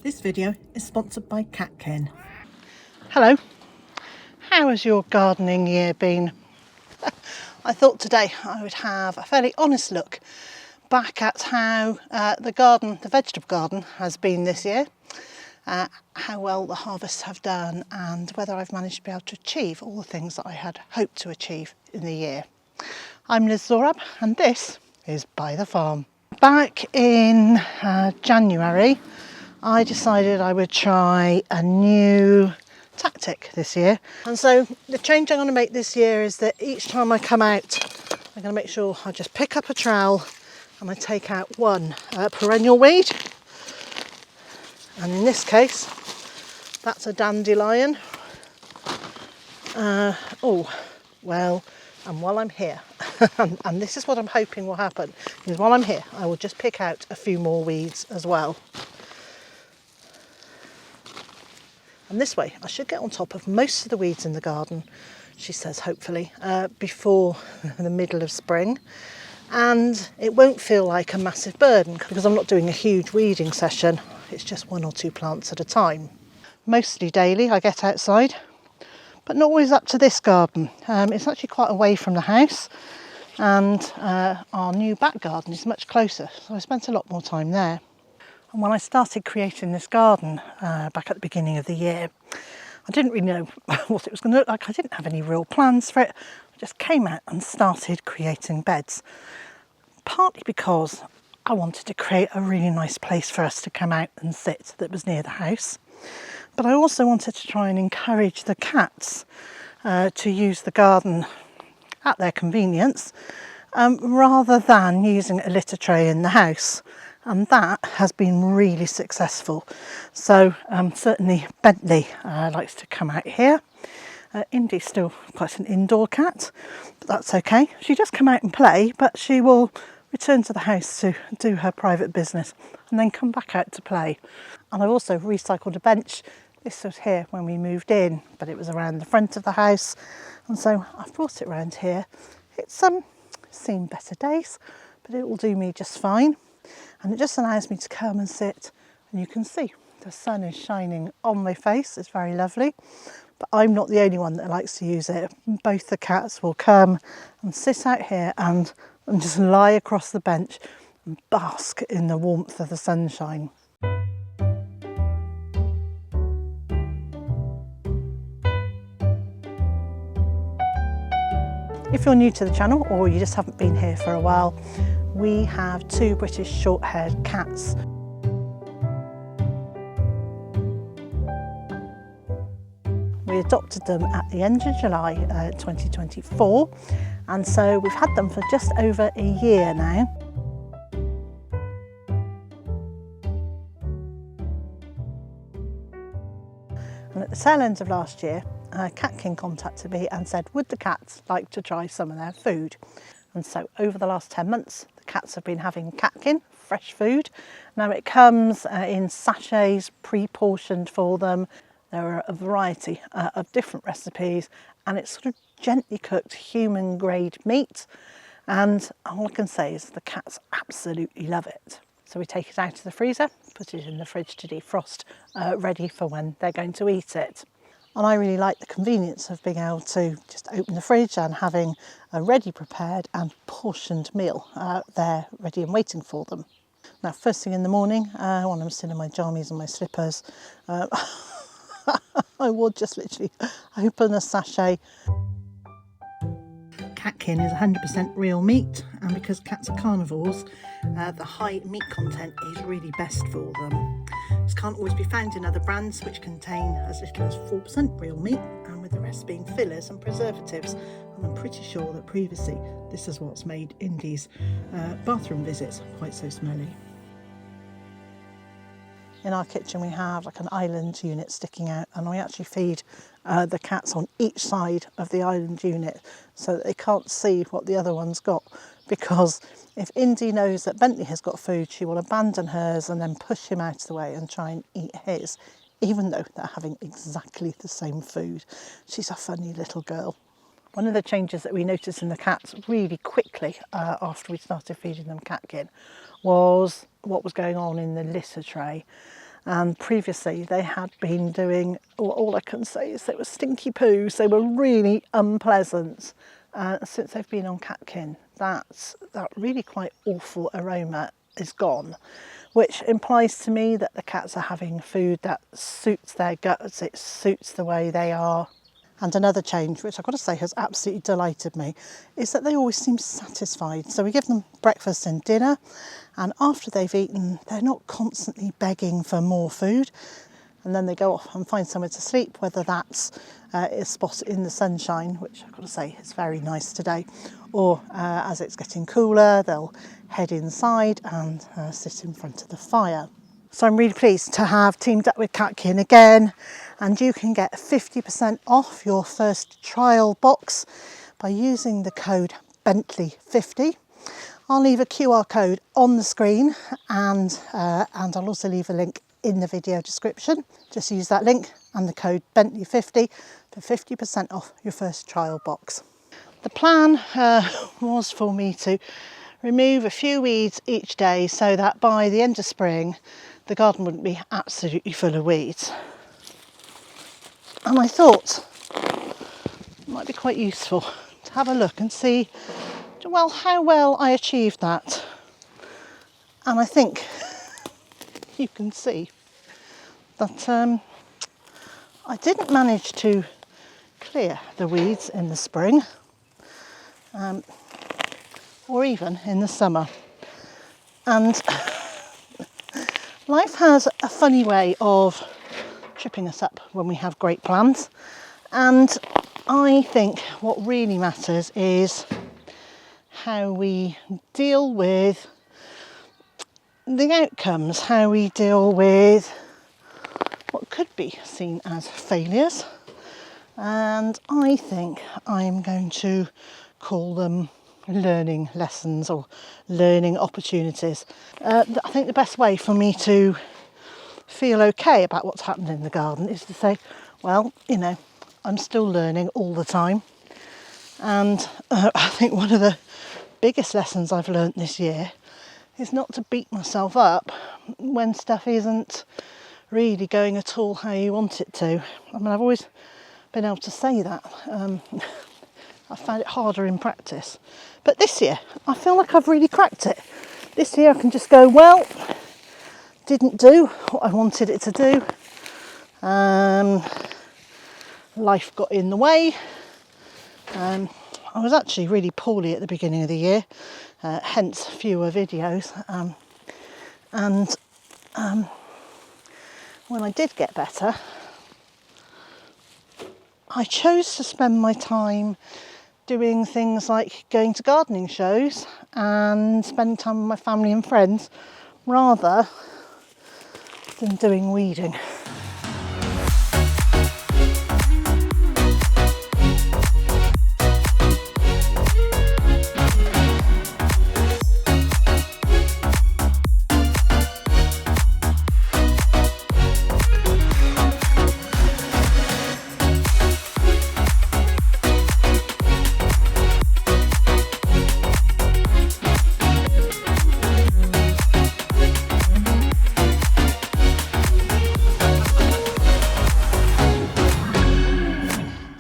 This video is sponsored by Catkin. Hello, how has your gardening year been? I thought today I would have a fairly honest look back at how the vegetable garden has been this year, how well the harvests have done and whether I've managed to be able to achieve all the things that I had hoped to achieve in the year. I'm Zorab and this is Byther Farm. Back in January I decided I would try a new tactic this year, and so the change I'm going to make this year is that each time I come out I'm going to make sure I just pick up a trowel and I take out one perennial weed, and in this case that's a dandelion. And while I'm here and this is what I'm hoping will happen, is while I'm here I will just pick out a few more weeds as well. And this way I should get on top of most of the weeds in the garden, she says, hopefully, before the middle of spring. And it won't feel like a massive burden because I'm not doing a huge weeding session. It's just one or two plants at a time. Mostly daily I get outside, but not always up to this garden. It's actually quite away from the house, and our new back garden is much closer, so I spent a lot more time there. And when I started creating this garden back at the beginning of the year, I didn't really know what it was going to look like. I didn't have any real plans for it. I just came out and started creating beds, partly because I wanted to create a really nice place for us to come out and sit that was near the house. But I also wanted to try and encourage the cats to use the garden at their convenience, rather than using a litter tray in the house. And that has been really successful. So certainly Bentley likes to come out here. Indy's still quite an indoor cat, but that's okay. She does come out and play, but she will return to the house to do her private business and then come back out to play. And I've also recycled a bench. This was here when we moved in, but it was around the front of the house, and so I've brought it around here. It's seen better days, but it will do me just fine. And it just allows me to come and sit, and you can see the sun is shining on my face. It's very lovely, but I'm not the only one that likes to use it. Both the cats will come and sit out here and just lie across the bench and bask in the warmth of the sunshine. If you're new to the channel or you just haven't been here for a while, we have two British short-haired cats. We adopted them at the end of July 2024, and so we've had them for just over a year now. And at the tail end of last year, Catkin contacted me and said, would the cats like to try some of their food? And so over the last 10 months, the cats have been having Catkin, fresh food. Now it comes in sachets, pre-portioned for them. There are a variety of different recipes, and it's sort of gently cooked human grade meat. And all I can say is the cats absolutely love it. So we take it out of the freezer, put it in the fridge to defrost, ready for when they're going to eat it. And I really like the convenience of being able to just open the fridge and having a ready prepared and portioned meal there ready and waiting for them. Now first thing in the morning, when I'm still in my jammies and my slippers, I would just literally open a sachet. Catkin is 100% real meat, and because cats are carnivores, the high meat content is really best for them. This can't always be found in other brands which contain as little as 4% real meat, and with the rest being fillers and preservatives. And I'm pretty sure that previously this is what's made Indy's bathroom visits quite so smelly. In our kitchen we have like an island unit sticking out, and we actually feed the cats on each side of the island unit so that they can't see what the other one's got, because if Indy knows that Bentley has got food, she will abandon hers and then push him out of the way and try and eat his, even though they're having exactly the same food. She's a funny little girl. One of the changes that we noticed in the cats really quickly after we started feeding them Catkin was what was going on in the litter tray. And previously they had been doing, all I can say is they were stinky poos. They were really unpleasant. Since they've been on catkin, that really quite awful aroma is gone, which implies to me that the cats are having food that suits their guts, it suits the way they are. And another change, which I've got to say has absolutely delighted me, is that they always seem satisfied. So we give them breakfast and dinner, and after they've eaten, they're not constantly begging for more food. And then they go off and find somewhere to sleep, whether that's a spot in the sunshine, which I've got to say is very nice today, or as it's getting cooler, they'll head inside and sit in front of the fire. So I'm really pleased to have teamed up with Catkin again, and you can get 50% off your first trial box by using the code Bentley50. I'll leave a QR code on the screen, and I'll also leave a link in the video description. Just use that link and the code Bentley50 for 50% off your first trial box. The plan was for me to remove a few weeds each day so that by the end of spring the garden wouldn't be absolutely full of weeds. And I thought it might be quite useful to have a look and see, well, how well I achieved that. And I think you can see that I didn't manage to clear the weeds in the spring or even in the summer. And life has a funny way of tripping us up when we have great plans, and I think what really matters is how we deal with the outcomes, how we deal with what could be seen as failures, and I think I'm going to call them learning lessons or learning opportunities. I think the best way for me to feel okay about what's happened in the garden is to say, well, you know, I'm still learning all the time, and I think one of the biggest lessons I've learnt this year is not to beat myself up when stuff isn't really going at all how you want it to. I mean, I've always been able to say that. I found it harder in practice. But this year, I feel like I've really cracked it. This year I can just go, well, didn't do what I wanted it to do. Life got in the way. I was actually really poorly at the beginning of the year, hence fewer videos. When I did get better, I chose to spend my time doing things like going to gardening shows and spending time with my family and friends rather than doing weeding.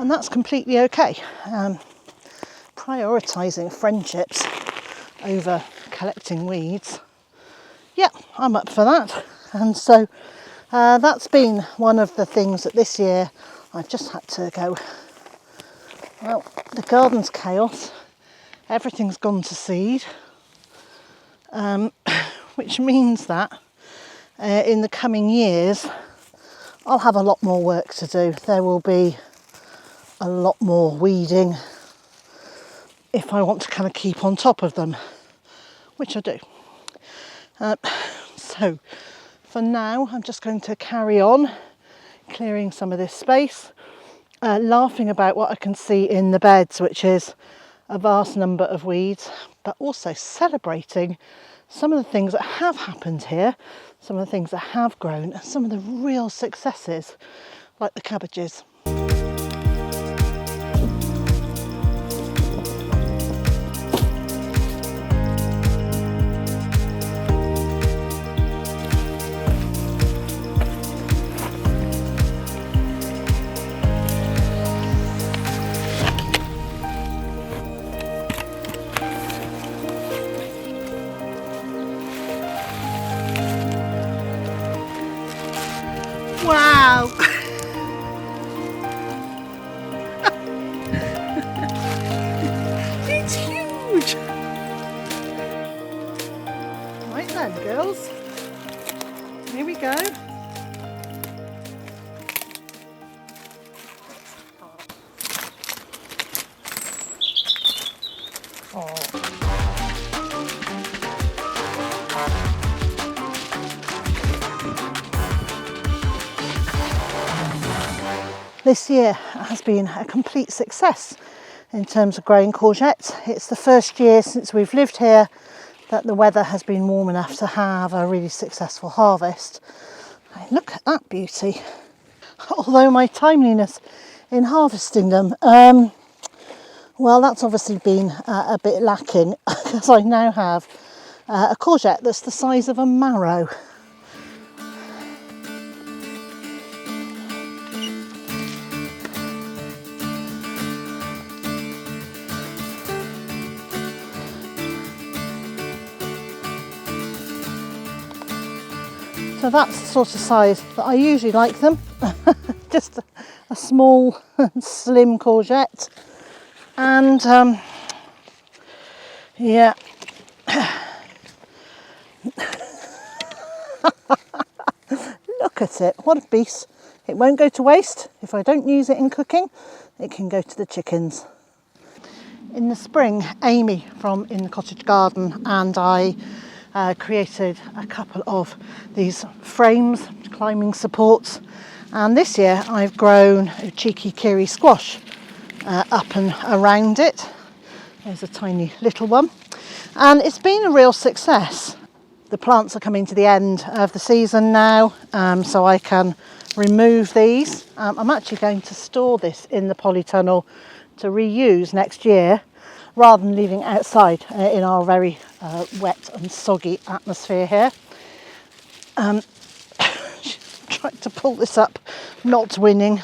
And that's completely okay. Prioritising friendships over collecting weeds, yeah, I'm up for that. And so that's been one of the things that this year I've just had to go, well, the garden's chaos, everything's gone to seed, which means that in the coming years I'll have a lot more work to do. There will be a lot more weeding if I want to kind of keep on top of them, which I do. So for now I'm just going to carry on clearing some of this space, laughing about what I can see in the beds, which is a vast number of weeds, but also celebrating some of the things that have happened here, some of the things that have grown, and some of the real successes like the cabbages. Wow! It's huge! Right then, girls. Here we go. Oh. This year has been a complete success in terms of growing courgettes. It's the first year since we've lived here that the weather has been warm enough to have a really successful harvest. Look at that beauty. Although my timeliness in harvesting them, well, that's obviously been a bit lacking because I now have a courgette that's the size of a marrow. So that's the sort of size that I usually like them. Just a small, slim courgette. And yeah. Look at it, what a beast. It won't go to waste. If I don't use it in cooking, it can go to the chickens. In the spring, Amy from In the Cottage Garden and I created a couple of these frames, climbing supports, and this year I've grown a cheeky kiri squash up and around it. There's a tiny little one, and it's been a real success. The plants are coming to the end of the season now, so I can remove these. I'm actually going to store this in the polytunnel to reuse next year, rather than leaving it outside in our very wet and soggy atmosphere here. Tried to pull this up, not winning,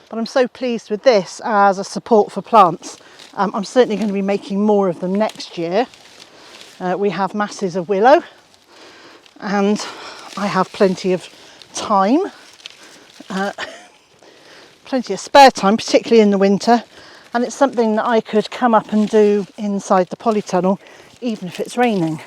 but I'm so pleased with this as a support for plants. I'm certainly going to be making more of them next year. We have masses of willow, and I have plenty of time, plenty of spare time, particularly in the winter. And it's something that I could come up and do inside the polytunnel, even if it's raining.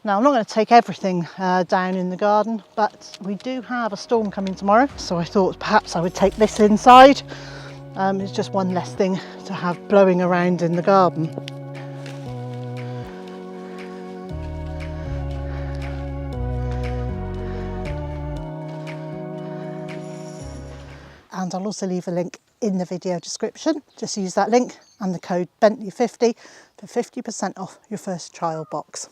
Now, I'm not going to take everything down in the garden, but we do have a storm coming tomorrow, so I thought perhaps I would take this inside. It's just one less thing to have blowing around in the garden. And I'll also leave a link in the video description. Just use that link and the code Bentley50 for 50% off your first trial box.